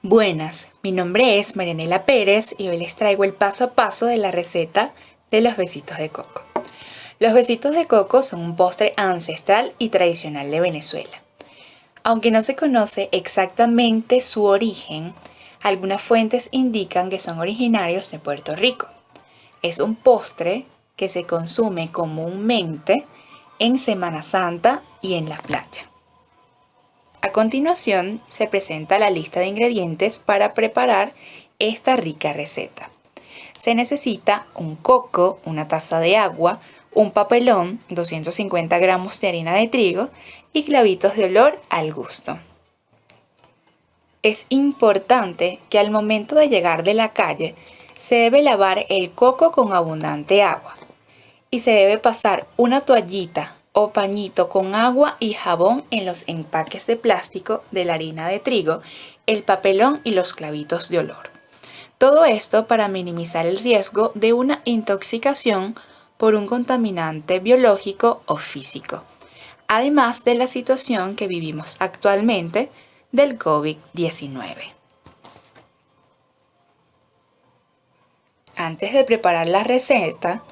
Buenas, mi nombre es Marianela Pérez y hoy les traigo el paso a paso de la receta de los besitos de coco. Los besitos de coco son un postre ancestral y tradicional de Venezuela. Aunque no se conoce exactamente su origen, algunas fuentes indican que son originarios de Puerto Rico. Es un postre que se consume comúnmente en Semana Santa y en la playa. A continuación se presenta la lista de ingredientes para preparar esta rica receta. Se necesita un coco, una taza de agua, un papelón, 250 gramos de harina de trigo y clavitos de olor al gusto. Es importante que al momento de llegar de la calle se debe lavar el coco con abundante agua y se debe pasar una toallita o pañito con agua y jabón en los empaques de plástico de la harina de trigo, el papelón y los clavitos de olor. Todo esto para minimizar el riesgo de una intoxicación por un contaminante biológico o físico, además de la situación que vivimos actualmente del COVID-19. Antes de preparar la receta,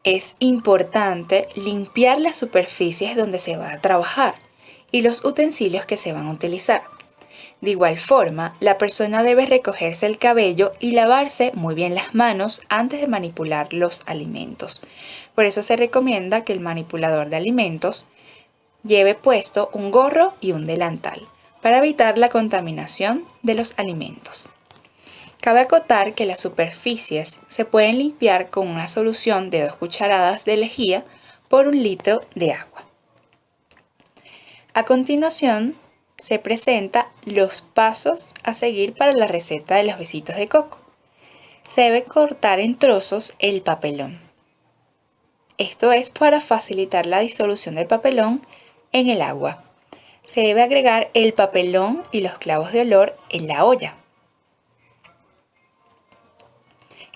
es importante limpiar las superficies donde se va a trabajar y los utensilios que se van a utilizar. De igual forma, la persona debe recogerse el cabello y lavarse muy bien las manos antes de manipular los alimentos. Por eso se recomienda que el manipulador de alimentos lleve puesto un gorro y un delantal para evitar la contaminación de los alimentos. Cabe acotar que las superficies se pueden limpiar con una solución de 2 cucharadas de lejía por 1 litro de agua. A continuación, se presenta los pasos a seguir para la receta de los besitos de coco. Se debe cortar en trozos el papelón. Esto es para facilitar la disolución del papelón en el agua. Se debe agregar el papelón y los clavos de olor en la olla.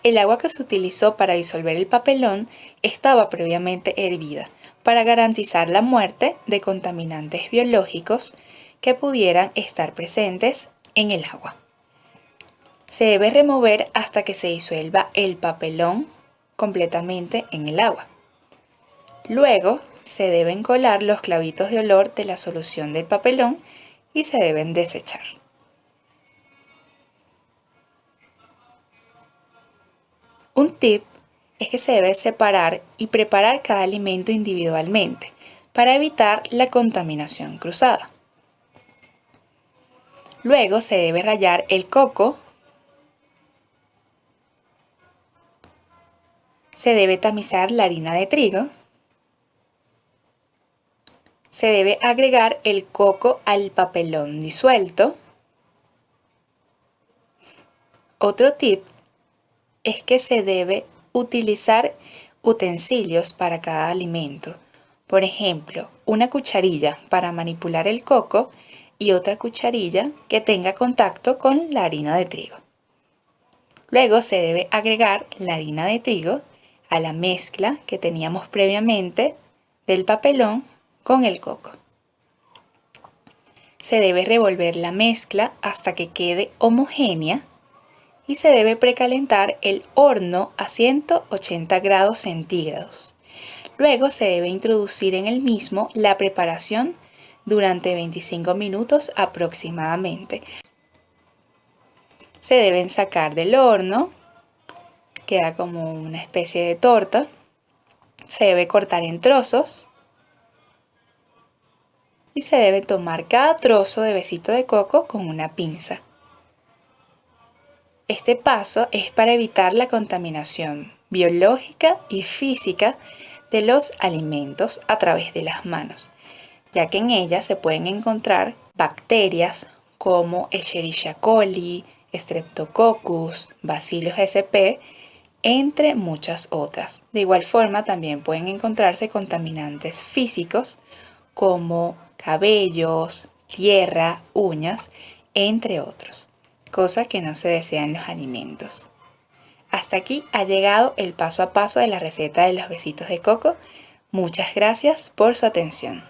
El agua que se utilizó para disolver el papelón estaba previamente hervida para garantizar la muerte de contaminantes biológicos que pudieran estar presentes en el agua. Se debe remover hasta que se disuelva el papelón completamente en el agua. Luego se deben colar los clavitos de olor de la solución del papelón y se deben desechar. Un tip es que se debe separar y preparar cada alimento individualmente para evitar la contaminación cruzada. Luego se debe rallar el coco, se debe tamizar la harina de trigo, se debe agregar el coco al papelón disuelto. Otro tip es que se debe utilizar utensilios para cada alimento. Por ejemplo, una cucharilla para manipular el coco y otra cucharilla que tenga contacto con la harina de trigo. Luego se debe agregar la harina de trigo a la mezcla que teníamos previamente del papelón con el coco. Se debe revolver la mezcla hasta que quede homogénea y se debe precalentar el horno a 180 grados centígrados. Luego se debe introducir en el mismo la preparación durante 25 minutos aproximadamente. Se deben sacar del horno, queda como una especie de torta. Se debe cortar en trozos y se debe tomar cada trozo de besito de coco con una pinza. Este paso es para evitar la contaminación biológica y física de los alimentos a través de las manos, ya que en ellas se pueden encontrar bacterias como Escherichia coli, Streptococcus, Bacillus sp, entre muchas otras. De igual forma, también pueden encontrarse contaminantes físicos como cabellos, tierra, uñas, entre otros, cosa que no se desea en los alimentos. Hasta aquí ha llegado el paso a paso de la receta de los besitos de coco. Muchas gracias por su atención.